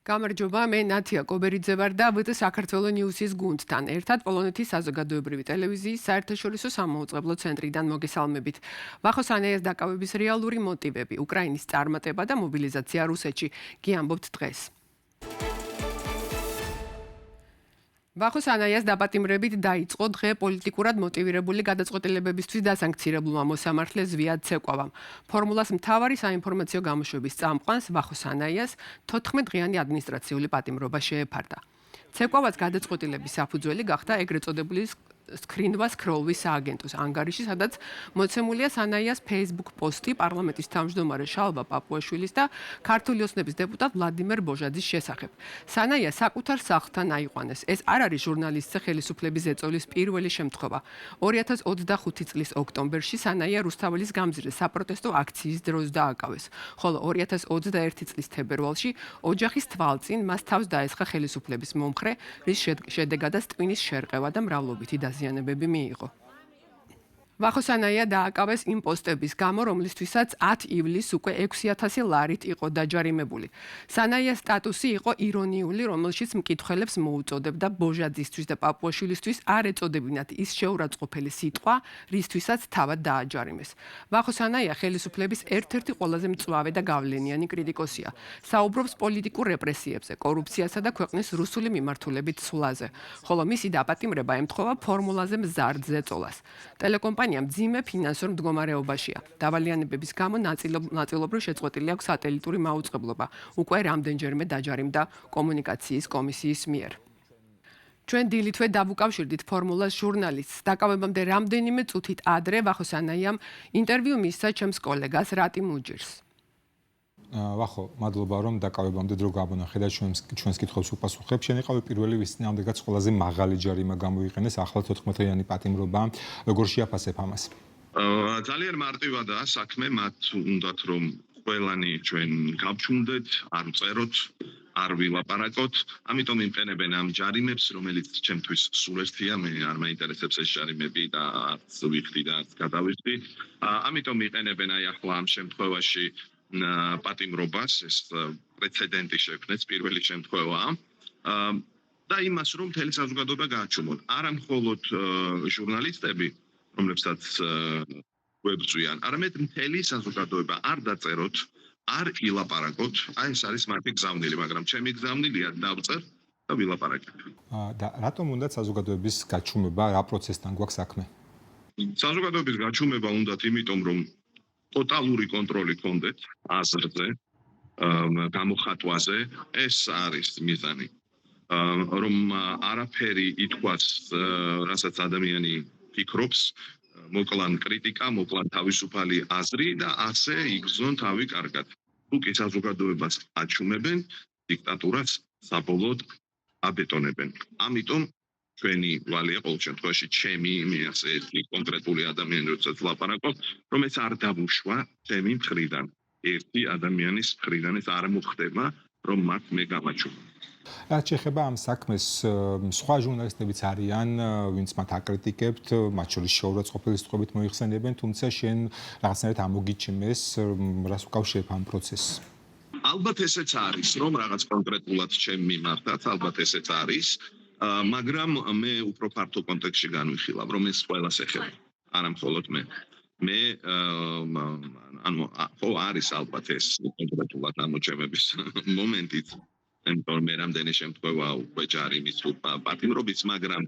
გამარჯობა, მე ნათია კობერიძე ვარ და ვთ საქართველოს ნიუსის გუნდთან ერთად პოლონეთის საზოგადოებრივი ტელევიზიის საერთაშორისო სამაუწყებლო ცენტრიდან მოგესალმებით. ვახოს ანაიას დაკავების რეალური მოტივები, უკრაინის წარმატება და მობილიზაცია რუსეთში. გიამბობთ დღეს. ვახოს ანაიას დაპატიმრებით დაიწყო დღე პოლიტიკურად მოტივირებული გადაწყვეტილებებისთვის დასანქცირებულმა მოსამართლეს ზვიად ცეკვავამ. ფორმულას მთავარი საინფორმაციო გამოშვების წამყვანს ვახოს ანაიას 14 დღიანი ადმინისტრაციული პატიმრობა შეეფარდა. ცეკვავას გადაწყვეტილების საფუძველი გახდა ეგრეთ წოდებული სკრინვას ქროლვის სააგენტოს ანგარიში, სადაც მოცემულია სანაიას Facebook პოსტი პარლამენტის თავმჯდომარე შალვა პაპუაშვილის და ქართული ოცნების დეპუტატ ვლადიმერ ბოჟაძის შესახებ. სანაია საკუთარ სახლთან აიყვანეს. ეს არ არის ჟურნალისტზე ხელისუფლების ზეწოლის პირველი შემთხვევა. 2025 წლის ოქტომბერში სანაია რუსთაველის გამზირზე საპროტესტო აქციის დროს დააკავეს, ხოლო 2021 წლის თებერვალში ოჯახის თვალწინ მას თავს დაესხა ხელისუფლების მომხრე, რის შედეგადაც ტვინის შერყევა და მრავლობითი დაზიანებები მიიღო. ვახოს ანაია დააკავეს იმ პოსტების გამო, რომლისთვისაც 10 ივლისს უკვე 6000 ლარით იყო დაჯარიმებული. სანაიას სტატუსი იყო ირონიული, რომელშიც მკითხველებს მოუწოდებდა ბოჟაძისთვის და პაპუაშვილისთვის არ ეწოდებინათ ის შეურაცხყოფელი სიტყვა, რისთვისაც თავად დააჯარიმეს. ვახოს ანაია ხელისუფლების ერთ-ერთი ყველაზე მწვავე და გავლენიანი კრიტიკოსია. საუბრობს პოლიტიკურ რეპრესიებზე, კორუფციასა და ქვეყნის რუსული მიმართულებით ცვლაზე, ხოლო მისი დაპატიმრება ემთხვევა ფორმულაზე მზარდ ზეწოლას. ტელეკომპანია მძიმე ფინანსურ მდგომარეობაშია. დავალიანებების გამო ნაწილობრივ შეწყვეტილი აქვს სატელიტური მაუწყებლობა. უკვე რამდენჯერმე დაჯარიმდა კომუნიკაციის კომისიის მიერ. ჩვენ დილითვე დავუკავშირდით ფორმულას ჟურნალისტს. დაკავებამდე რამდენიმე წუთით ადრე ვახოს ანაიამ ინტერვიუ მისცა ჩემს კოლეგას რატიმ უჯირს. ვახო, მადლობა რომ დაკავებამდე დრო გამონახე და ჩვენს კითხვებს უპასუხებ. შენ იყავი პირველი, ვის წინააღმდეგაც ყველაზე მაღალი ჯარიმა გამოიყენეს, ახლა 14-იანი პატიმრობა. როგორ შეაფასებ ამას? ძალიან მარტივადაა საქმე, მათ უნდათ რომ ყველანი ჩვენ გავჩუნდეთ, არ ვწეროთ, არ ვილაპარაკოთ, ამიტომ იმყენებენ ამ ჯარიმებს, რომელიც ჩემთვის სულ ერთია, მე არ მაინტერესებს ეს ჯარიმები და არც ვიხდი და არც გადავიხდი. ამიტომ იყენებენ აი ახლა ამ შემთხვევაში პატიმრობას, ეს პრეცედენტი შექმნეს, პირველი შემთხვევაა. და იმას რომ მთელი საზოგადოება გააჩუმონ, არა მხოლოდ ჟურნალისტები, რომლებსაც გვებრძვიან, არამედ მთელი საზოგადოება არ დაწეროთ, არ ილაპარაკოთ, აი ეს არის მათი გზავნილი, მაგრამ ჩემი გზავნილია დავწერ და ვილაპარაკებ. და რატომ უნდა საზოგადოების გაჩუმება, რა პროცესთან გვაქვს საქმე? საზოგადოების გაჩუმება უნდათ იმიტომ, რომ ტოტალური კონტროლი ქონდეთ აზრზე, გამოხატვაზე, ეს არის მიზანი. რომ არაფერი ითქვას, რასაც ადამიანი ფიქრობს, მოკლან კრიტიკა, მოკლან თავისუფალი აზრი და ასე იგრძნონ თავი კარგად. თუ კი საზოგადოებას აჩუმებენ, დიქტატურას საბოლოოდ აბეტონებენ. ამიტომ ჩვენი ვალია ყოველ შემთხვევაში ჩემი მე ასე კონკრეტული ადამიანი როდესაც ვლაპარაკობ, რომ ეს არ დავუშვა ჩემი მხრიდან. ერთი ადამიანის მხრიდან ეს არ მოხდება, რომ მათ მე გამაჩუმო. რაც შეეხება ამ საქმეს, სხვა ჟურნალისტებიც არიან, ვინც მათ აკრიტიკებთ, მათ შორის შეურაცხყოფელი სიტყვებით მოიხსენებენ, თუმცა შენ რაღაცნაირად ამოგიჩიმეს, რას უკავშირებ ამ პროცესს? ალბათ ესეც არის, რომ რაღაც კონკრეტულად ჩემ მიმართაც, ალბათ ესეც არის, მაგრამ მე უფრო ფართო კონტექსტში განვიხილავ, რომ ეს ყველას ეხება, არა მხოლოდ მე. მე ხო არის ალბათ ეს კონკრეტულად ამოჩემების მომენტიც, იმიტომ მე რამდენი შემთხვევა უკვე ჯარიმის პატიმრობის, მაგრამ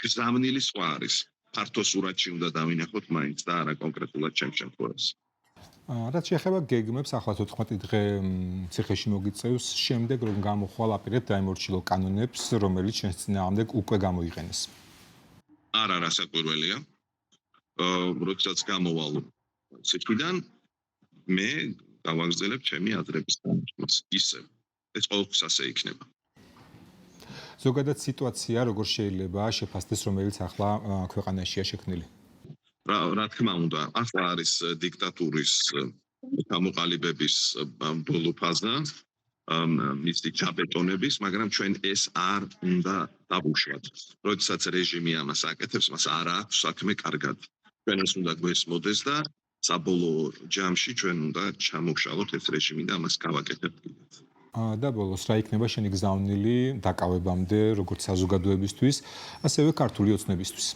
გზავნილი სხვა არის. ფართო სურათში უნდა დავინახოთ მაინც და არა კონკრეტულად ჩემ შემთხვევას. რაც შეეხება გეგმებს, ახლა 14 დღე ციხეში მოგიწევს, შემდეგ რომ გამოხვალ აპირებთ დაემორჩილო კანონებს, რომელიც შენს წინააღმდეგ უკვე გამოიყენეს. არა რასაკვირველია. როდესაც გამოვალ ციხიდან, მე გავაგრძელებ ჩემი აზრების დამოწმას. ისევ ეს ყოველთვის ასე იქნება. ზოგადად სიტუაცია როგორ შეიძლება შეფასდეს, რომელიც ახლა ქვეყანაშია შექმნილი? რა თქმა უნდა, ახლა არის დიქტატურის გამოყალიბების ბოლო ფაზა, მისი ჩაბეტონების, მაგრამ ჩვენ ეს არ უნდა დავუშვათ. როდესაც რეჟიმი ამას აკეთებს, მას არ აქვს საქმე კარგად. ჩვენ ეს უნდა გვესმოდეს და საბოლოო ჯამში ჩვენ უნდა ჩამოვშალოთ ეს რეჟიმი და ამას გავაკეთებთ კიდეც. და ბოლოს რა იქნება შენი გზავნილი დაკავებამდე როგორც საზოგადოებისთვის, ასევე ქართული ოცნებისთვის.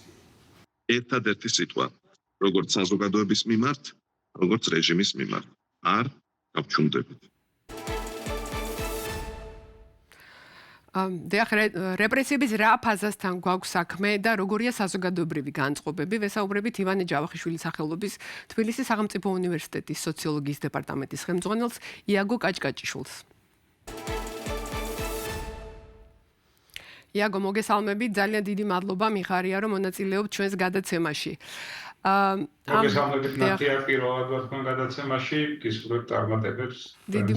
ერთადერთი სიტყვა, როგორც საზოგადოების მიმართ, როგორც რეჟიმის მიმართ. არ გავჩუმდებით. დიახ, რეპრესიების რა ფაზასთან გვაქვს საქმე და როგორია საზოგადოებრივი განწყობები? ვესაუბრებით ივანე ჯავახიშვილის სახელობის თბილისის სახელმწიფო უნივერსიტეტის სოციოლოგიის დეპარტამენტის ხელმძღვანელს იაგო კაჭკაჭიშვილს. იაგო, მოგესალმებით, ძალიან დიდი მადლობა, მიხარია რომ მონაწილეობთ ჩვენს გადაცემაში. მოგესალმებით ნათია პირველად თქვენ გადაცემაში, გისურვებთ წარმატებებს. დიდი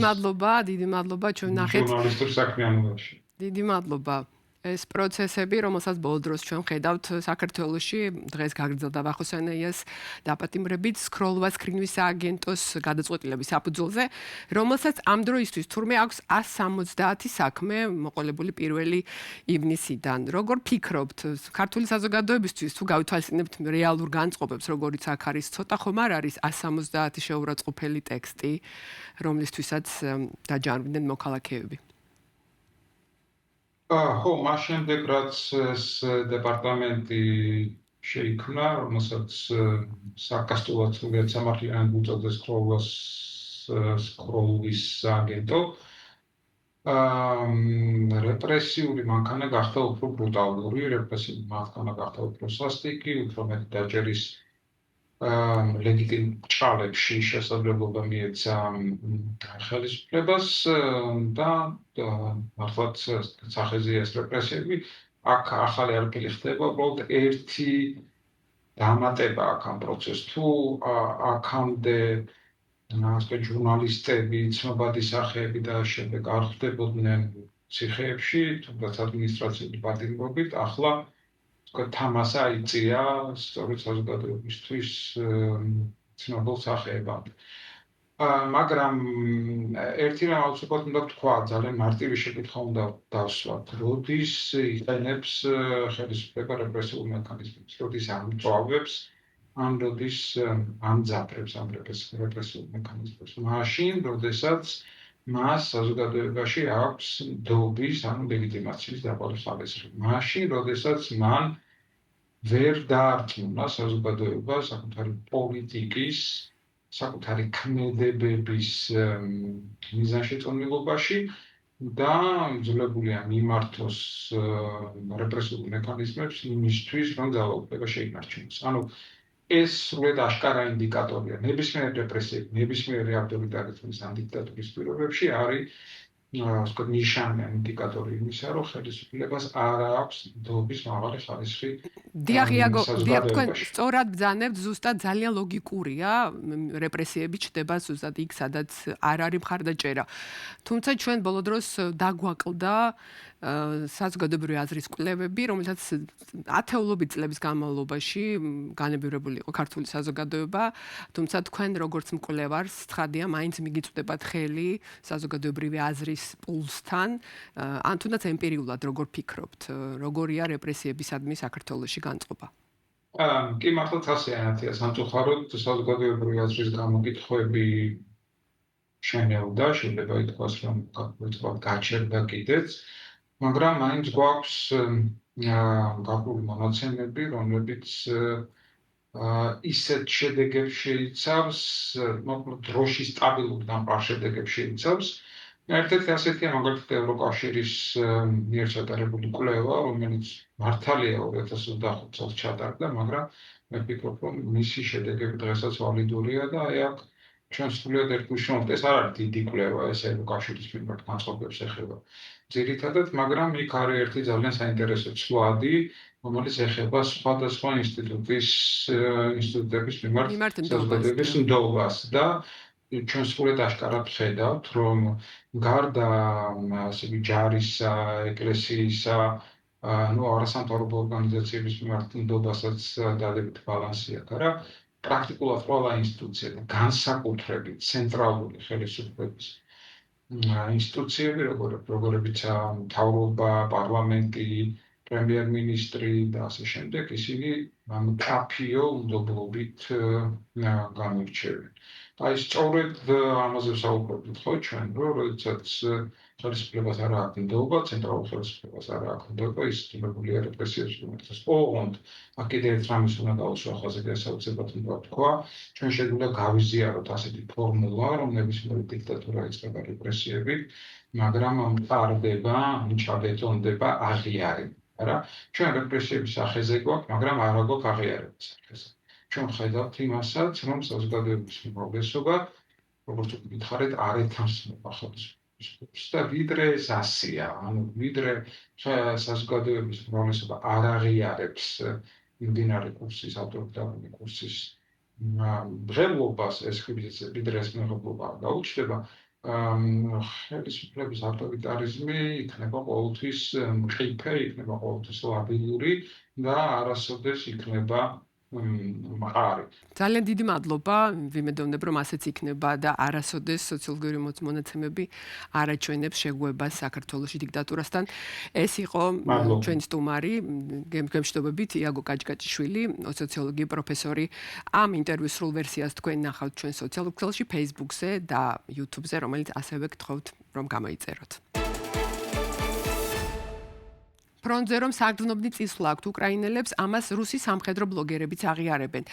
მადლობა ჩვენ ნახეთ ჟურნალისტურ საქმიანობაში. დიდი მადლობა. ეს პროცესები, რომელსაც ბოლო დროს ჩვენ ხედავთ საქართველოში, დღეს გაგრძელდა ვახოსანაიას დაპატიმრებით სკროლვას ქრინვის სააგენტოს გადაწყვეტილების საფუძველზე, რომელსაც ამ დროისთვის თურმე აქვს 170 საქმე მოყოლებული 1 ივნისიდან. როგორ ფიქრობთ, ქართული საზოგადოებისთვის თუ გავითვალისწინებთ რეალურ განწყობებს, როგორიც აქ არის, ცოტა ხომ არ არის 170 შეურაცხყოფელი ტექსტი, რომლისთვისაც დაჯანმდნენ მოქალაქეები? ხო, მას შემდეგ რაც ეს დეპარტამენტი შეიქმნა, რომელსაც საკასტულად სრულიად სამართლიანი უწოდეს სკროლვის სააგენტო, რეპრესიული მანქანა გახდა უფრო ბრუტალური, რეპრესიული მანქანა გახდა უფრო სასტიკი, უფრო მეტი დაჭერის ლეგიტიმ ჭრალებში შესაძლებლობა მიეცა ხელისუფლებას და მართლაც სახეზეა ეს რეპრესიები. აქ ახალი არაფერი ხდება, უბრალოდ ერთი დამატება აქ ამ პროცესს. თუ აქამდე ასე ჟურნალისტები, ცნობადი სახეები და შემდეგ არ ხდებოდნენ ციხეებში, თუნდაც ადმინისტრაციული პატიმრობით, ახლა თამასა იწია სწორედ საზოგადოებისთვის ცნობილ სახეებად. მაგრამ ერთი რამ აუცილებლად უნდა ვთქვა, ძალიან მარტივი შეკითხვა უნდა დავსვათ. როდის იყენებს ხელისუფლება რეპრესიულ მექანიზმებს, როდის ამწვავებს, ან როდის ამძაფრებს ამ რეპრესიულ მექანიზმებს? მაშინ, როდესაც მას საზოგადოებაში აქვს დობის, ანუ ლეგიტიმაციის დაბალი ხარისხი. მაშინ, როდესაც მან ვერ დაარწმუნა საზოგადოება საკუთარი პოლიტიკის, საკუთარი ქმედებების მიზანშეწონილობაში და იძულებულია მიმართოს რეპრესიულ მექანიზმებს იმისთვის, რომ ძალაუფლება შეინარჩუნოს. ანუ ეს სრულად აშკარა ინდიკატორია. ნებისმიერ რეპრესიების, ნებისმიერ ავტორიტარიზმის ან დიქტატურის პირობებში არის ნიშანი, ინდიკატორი იმისა, რომ ხელისუფლებას არ აქვს დობის მაღალი ხარისხი. დიახ, იაგო, თქვენ სწორად ბრძანებთ, ზუსტად ძალიან ლოგიკურია, რეპრესიები ჩდება ზუსტად იქ, სადაც არ არის მხარდაჭერა. თუმცა ჩვენ ბოლო დროს დაგვაკლდა საზოგადოებრივი აზრის კვლევები, რომელსაც ათეულობით წლების განმავლობაში განებივრებული იყო ქართული საზოგადოება, თუმცა თქვენ როგორც მკვლევარს ცხადია, მაინც მიგიწვდებათ ხელი საზოგადოებრივი აზრის პულსთან, ან თუნდაც ემპირიულად როგორ ფიქრობთ, როგორია რეპრესიებისადმი საქართველოში განწყობა? კი, მართლაც ასეა, ნათია, სამწუხაროდ საზოგადოებრივი აზრის გამოკითხვები შენელდა, შეიძლება ითქვას, რომ გაჩერდა კიდეც, მაგრამ მაინც გვაქვს გაკვლევი მონაცემები, რომლებიც ისეთ შედეგებს შეიცავს, მოკლედ დროში სტაბილურ დამყარ შედეგებს შეიცავს. ერთ-ერთი ასეთია მაგალითად ევროკავშირის მიერ ჩატარებული კვლევა, რომელიც მართალია 2025 წელს ჩატარდა, მაგრამ მე ვფიქრობ, რომ მისი შედეგები დღესაც ვალიდურია და აი აქ ჩვენ სრულიად ერთგულშემოთ ეს არ არის დიდი კვლევა, ეს ევროკავშირის მიმართ განწყობებს ეხება. ძირითადად, მაგრამ იქ არის ერთი ძალიან საინტერესო ცვლადი, რომელიც ეხება სხვადასხვა ინსტიტუტების მიმართ საზოგადოების ნდობას და ჩვენ სრულიად აშკარად ვხედავთ, რომ გარდა ასევე ჯარისა, ეკლესიისა, არასამთავრობო ორგანიზაციების მიმართ ნდობასაც დადებითი ბალანსი აქვს, არა? პრაქტიკულად ყველა ინსტიტუცია და განსაკუთრებით ცენტრალური ხელისუფლების ინსტიტუციები, როგორებიცაა მთავრობა, პარლამენტი, პრემიერ-მინისტრი და ასე შემდეგ, ისინი მკაფიო უნდობლობით გამოირჩევენ. აი სწორედ ამაზე ვსაუბრობთ ხო ჩვენ, რომ როდესაც ხელისუფლებას არ აქვს ნდობა, ცენტრალურ ხელისუფლებას არ აქვს ნდობა, ის ძმებულია რეპრესიებს უმეტეს. ოღონდ აქ კიდევ ერთ რამეს უნდა დავუსვა ხაზე გასაუცებად უნდა თქვა, ჩვენ შეგვიძლია გავიზიაროთ ასეთი ფორმულა, რომ ნებისმიერი დიქტატურა იწყება რეპრესიებით, მაგრამ მყარდება, ჩაბეტონდება აღიარება. არა, ჩვენ რეპრესიების სახეზე გვაქვს, მაგრამ არა გვაქვს აღიარების სახეზე. ჩვენ ხედავთ იმასაც, რომ საზოგადოების უმრავლესობა, როგორც ვკითხარით, არ ეთანხმება ხელისუფლებას და ვიდრე ეს ასია, ანუ ვიდრე საზოგადოების უმრავლესობა არ აღიარებს მიმდინარე კურსის, ავტორიტარული კურსის მიღებლობას, ეს ვიდრე ეს მიღებლობა არ გაუჩნდება, ხელისუფლების ავტორიტარიზმი იქნება ყოველთვის მყიფე, იქნება ყოველთვის ლაბილური და არასოდეს იქნება მყარი. ძალიან დიდი მადლობა. ვიმედოვნებ, რომ ასეც იქნება და არასოდეს სოციოლოგიური მონაცემები არ აჩვენებს შეგუებას საქართველოში დიქტატურასთან. ეს იყო ჩვენი სტუმარი, გემშვიდობებით იაგო კაჭკაჭიშვილი, სოციოლოგი პროფესორი. ამ ინტერვიუს სრულ ვერსიას თქვენ ნახავთ ჩვენ სოციალურ ქსელში, Facebook-ზე და YouTube-ზე, რომელიც ასევე გთხოვთ, რომ გამოიწეროთ. ფრონტზე რომ საგრძნობნი წისვლა აქვთ უკრაინელებს, ამას რუსი სამხედრო ბლოგერებიც აღიარებენ.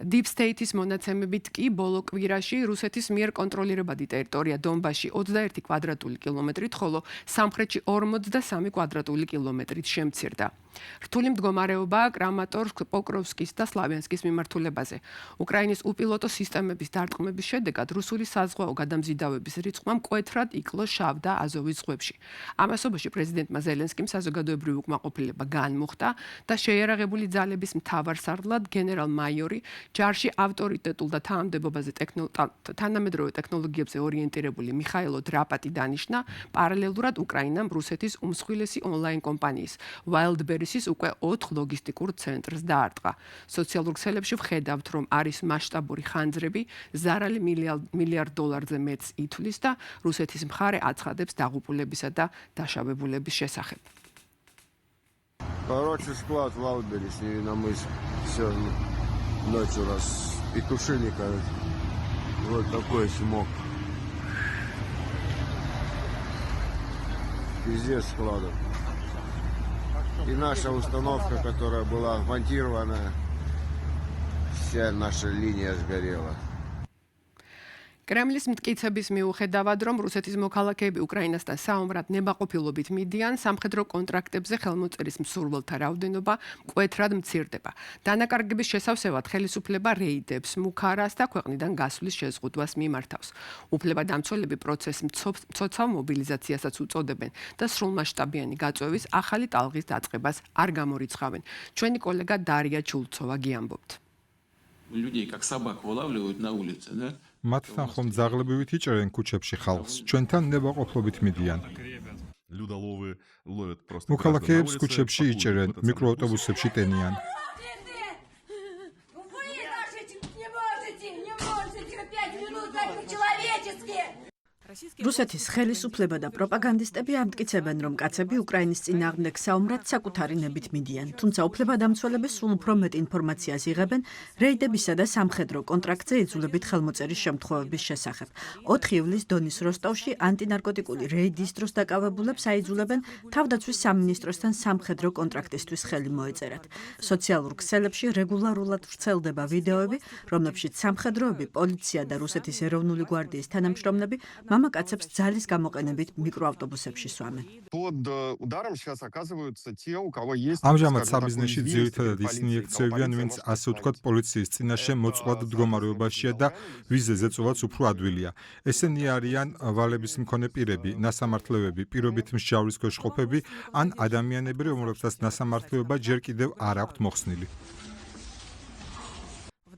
Deep State-ის მონაცემებით კი ბოლო კვირაში რუსეთის მიერ კონტროლირებადი ტერიტორია დონბასში 21 კვადრატული კილომეტრით, ხოლო სამხრეთში 43 კვადრატული კილომეტრით შემცირდა. რთული მდგომარეობაა კრამატორსკ, პოკროვსკის და სლავიანსკის მიმართულებაზე. უკრაინის უპილოტო სისტემების დარტყმების შედეგად რუსული საზღვაო გადამზიდავების რიცხვმა მკვეთრად იკლო შავ და აზოვის ზღვებში. ამასობაში პრეზიდენტმა ზელენსკიმ საზოგადოებრივი უკმაყოფილება განმუხტა და შეიარაღებული ძალების მთავარსარდლად გენერალ-მაიორი ჯარში ავტორიტეტულ და თანამედროვე ტექნოლოგიებზე ორიენტირებული მიხაილო დრაპატი დანიშნა, პარალელურად უკრაინამ რუსეთის უმსხვილესი ონლაინ კომპანიის Wildberries-ის უკვე 4 ლოგისტიკურ ცენტრს დაარტყა. სოციალურ ქსელებში ვხედავთ, რომ არის მასშტაბური ხანძრები, ზარალი მილიარდ დოლარზე მეტს ითვლის და რუსეთის მხარე აცხადებს დაღუპულებისა და დაშავებულების შესახებ. Короче, склад Wildberries, и на мыс все ночью раз петушили, короче. Вот такой смог. Везде складов. И наша установка, которая была вмонтирована, вся наша линия сгорела. კრემლის მტკიცების მიუხედავად, რომ რუსეთის მოქალაქეები უკრაინასთან საომრად ნებაყოფილობით მიდიან, სამხედრო კონტრაქტებზე ხელმოწერის მსურველთა რაოდენობა მკვეთრად მცირდება. დანაკარგების შესავსებად ხელისუფლება რეიდებს, მუქარას და ქვეყნიდან გასვლის შეზღუდვას მიმართავს. უფლებადამცველები პროცესს მცოცავ მობილიზაციასაც უწოდებენ და სრულმასშტაბიანი გაწვევის ახალი ტალღის დაწყებას არ გამორიცხავენ. ჩვენი კოლეგა დარია ჩულცოვა გიამბობთ. людей как собак вылавливают на улице, да? მათთან ხომ ძაღლებივით იჭერენ ქუჩებში ხალხს, ჩვენთან ნებაყოფლობით მიდიან. მოქალაქეებს ქუჩებში იჭერენ, მიკროავტობუსებში ტენიან. რუსეთის ხელისუფლება და პროპაგანდისტები ამტკიცებენ, რომ კაცები უკრაინის წინააღმდეგ საომრად საკუთარი ნებით მიდიან, თუმცა უფლებადამცველები სულ უფრო მეტ ინფორმაციას იღებენ რეიდებისა და სამხედრო კონტრაქტზე იძულებით ხელმოწერის შემთხვევების შესახებ. 4 ივლისს დონის როსტოვში ანტინარკოტიკული რეიდის დროს დაკავებულებს აიძულებენ თავდაცვის სამინისტროსთან სამხედრო კონტრაქტისთვის ხელი მოეწერათ. სოციალურ ქსელებში რეგულარულად ვრცელდება ვიდეოები, რომლებშიც სამხედროები, პოლიცია და რუსეთის ეროვნული გვარდიის თანამშრომლები მამაკაცებს ძალის გამოყენებით მიკროავტობუსებში სვამენ. ამჟამად საბიზნესში ძირითადად ისინი ექცევიან, ვინც ასე ვთქვათ პოლიციის წინაშე მოწყვლად მდგომარეობაშია და ვიზზე ზეწოლაც უფრო ადვილია. ესენი არიან ვალების მქონე პირები, ნასამართლეები, პირობით მსჯავრის ქვეშ ყოფები ან ადამიანები, რომლებსაც ნასამართლეობა ჯერ კიდევ არ აქვთ მოხსნილი.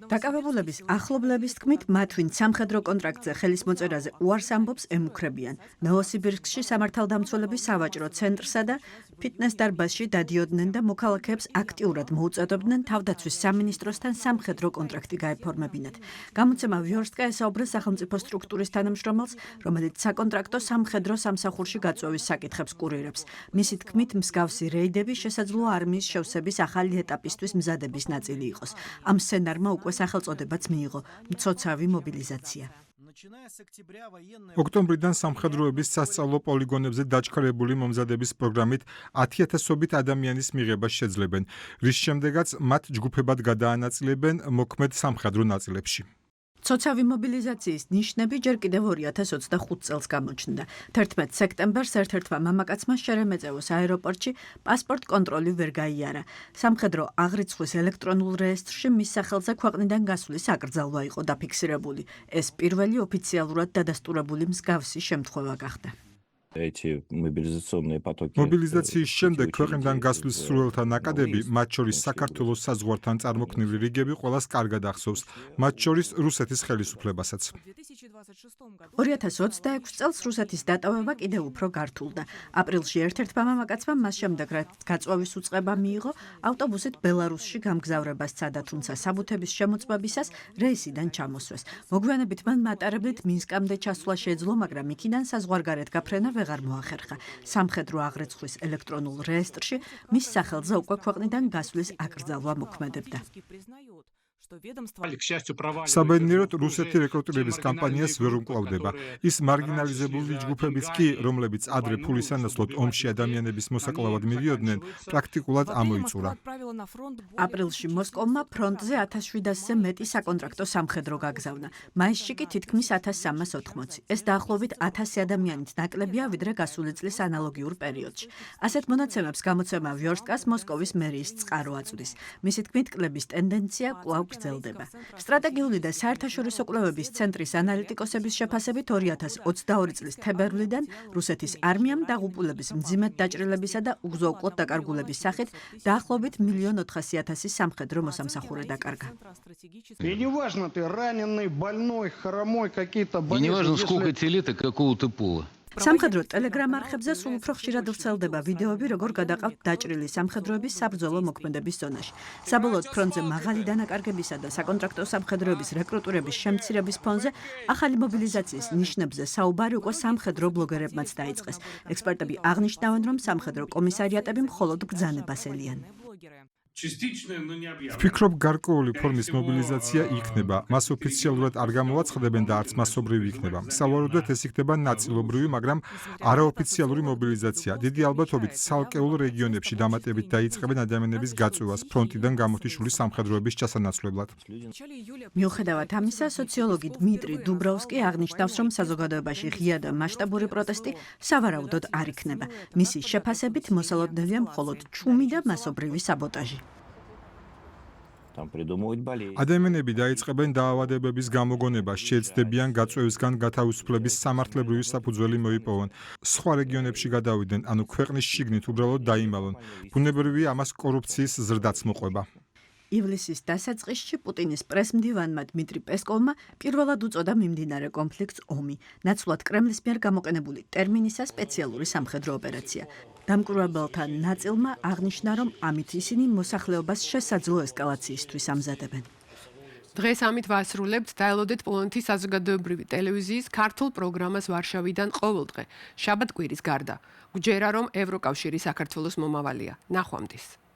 დაკავებულების ახლობლების თქმით, მათ ვინ სამხედრო კონტრაქტზე ხელის მოწერაზე უარს ამბობს, ემუქრებიან. ნოვოსიბირსკში სამართალდამცველების სავაჭრო ცენტრსა და ფიტნეს დარბაზში დადიოდნენ და მოქალაქეებს აქტიურად მოუწოდებდნენ თავდაცვის სამინისტროსთან სამხედრო კონტრაქტი გაეფორმებინათ. გამოცემა ვიორსტკა ესაუბრა სახელმწიფო სტრუქტურის თანამშრომელს, რომელიც საკონტრაქტო სამხედრო სამსახურში გაწვევის საკითხებს კურირებს. მისი თქმით, მსგავსი რეიდები შესაძლოა არმიის შევსების ახალი ეტაპისთვის მზადების ნაწილი იყოს. ამ სცენარმა უკვე სახელწოდებაც მიიღო მცოცავი მობილიზაცია. ოქტომბრიდან სამხედროების სასწავლო პოლიგონებზე დაჩქარებული მომზადების პროგრამით 10,000-ობით ადამიანის მიღებას შეძლებენ, რის შემდეგაც მათ ჯგუფებად გადაანაწილებენ მოქმედ სამხედრო ნაწილებში. ცოცავი მობილიზაციის ნიშნები ჯერ კიდევ 2025 წელს გამოჩნდა. 11 სექტემბერს ერთ-ერთმა მამაკაცმა შერემეწევოს აეროპორტში პასპორტ კონტროლი ვერ გაიარა. სამხედრო აღრიცხვის ელექტრონულ რეესტრში მის სახელზე ქვეყნიდან გასვლის აკრძალვა იყო დაფიქსირებული. ეს პირველი ოფიციალურად დადასტურებული მსგავსი შემთხვევა გახდა. მობილიზაციის შემდეგ ქვეყნიდან გასვლის სრულელთა ნაკადები, მათ შორის საქართველოს საზღვართან წარმოქმნილი რიგები ყველას კარგად ახსოვს, მათ შორის რუსეთის ხელისუფლებასაც. 2026 წელს რუსეთის დატოვება კიდევ უფრო გართულდა. აპრილში ერთ-ერთმა მამაკაცმა მას შემდეგ, რაც გაწვევის უწყება მიიღო, ავტობუსით ბელარუსში გამგზავრება სცადა, თუმცა საბუთების შემოწმებისას რეისიდან ჩამოსვეს. მოგვიანებით მან მატარებლით მინსკამდე ჩასვლა შეძლო, მაგრამ იქიდან საზღვარგარეთ გაფრენა ვეღარ მოახერხა. სამხედრო აღრიცხვის ელექტრონულ რეესტრში მის სახელზე უკვე ქვეყნიდან გასვლის აკრძალვა მოქმედებდა. საბედნიეროდ რუსეთი რეკრუტირების კამპანიას ვერ უმკლავდება. ის მარგინალიზებული ჯგუფებიც კი, რომლებიც ადრე ფულის ანაცვლოდ ომში ადამიანების მოსაკლავად მიდიოდნენ, პრაქტიკულად ამოიწურა. აპრილში მოსკოვმა ფრონტზე 1700-ზე მეტი საკონტრაქტო სამხედრო გაგზავნა. მაისში კი თითქმის 1380. ეს დაახლოებით 1000 ადამიანით ნაკლებია, ვიდრე გასული წლის ანალოგიურ პერიოდში. ასეთ მონაცემებს გამოცემა ვიორსკას მოსკოვის მერიის წყარო აწვდის. მისი თქმით, კლების ტენდენცია კვლავ გრძელდება. სტრატეგიული და საერთაშორისო კვლევების ცენტრის ანალიტიკოსების შეფასებით 2022 წლის თებერვლიდან რუსეთის არმიამ დაღუპულების მძიმედ დაჭრილებისა და უგზო-უკვლოდ დაკარგულების სახით დაახლოებით 1,400,000 სამხედრო მოსამსახურე დაკარგა. И не важно, сколько тебе лет и какого ты пола. სამხედრო ტელეგრამ არხებზე სულ უფრო ხშირად ვრცელდება ვიდეოები, როგორ გადაყავთ დაჭრილი სამხედროების საბრძოლო მოქმედების ზონაში. საბოლოოდ ფრონტზე მაღალი დანაკარგებისა და საკონტრაქტო სამხედროების რეკრუტირების შემცირების ფონზე ახალი მობილიზაციის ნიშნებზე საუბარი უკვე სამხედრო ბლოგერებმაც დაიწყეს. ექსპერტები აღნიშნავენ, რომ სამხედრო კომისარიატები მხოლოდ ბრძანებას ელიან. ვფიქრობ, გარკვეული ფორმის მობილიზაცია იქნება. მას ოფიციალურად არ გამოვაცხადებენ და არც მასობრივი იქნება. სავარაუდოდ ეს იქნება ნაწილობრივი, მაგრამ არაოფიციალური მობილიზაცია. დიდი ალბათობით ცალკეულ რეგიონებში დამატებით დაიწყებენ ადამიანების გაწვევას ფრონტიდან გამოთიშული სამხედროების ჩასანაცვლებლად. მიუხედავად ამისა, სოციოლოგი დმიტრი დუბროვსკი აღნიშნავს, რომ საზოგადოებაში ღია და მასშტაბური პროტესტი სავარაუდოდ არ იქნება. მისი შეფასებით მოსალოდნელია მხოლოდ ჩუმი და მასობრივი საბოტაჟი. ადამიანები დაიწყებენ დაავადებების გამოგონებას, შეეცდებიან გაწვევისგან გათავისუფლების სამართლებრივი საფუძველი მოიპოვონ. სხვა რეგიონებში გადავიდნენ, ანუ ქვეყნის შიგნით უბრალოდ დაიმალონ. ბუნებრივია ამას კორუფციის ზრდაც მოყვება. ივლისის დასაწყისში პუტინის პრესმდივანმა დმიტრი პესკოვმა პირველად უწოდა მიმდინარე კონფლიქტს ომი, ნაცვლად კრემლის მიერ გამოყენებული ტერმინისა სპეციალური სამხედრო ოპერაცია. დამკვირვებელთა ნაწილმა აღნიშნა, რომ ამით ისინი მოსახლეობას შესაძლო ესკალაციისთვის ამზადებენ. დღეს ამით ვასრულებთ. დაელოდეთ პოლონეთის საზოგადოებრივი ტელევიზიის ქართულ პროგრამას ვარშავიდან ყოველდღე, შაბათ-კვირის გარდა. გვჯერა, რომ ევროკავშირი საქართველოს მომავალია. ნახვამდის.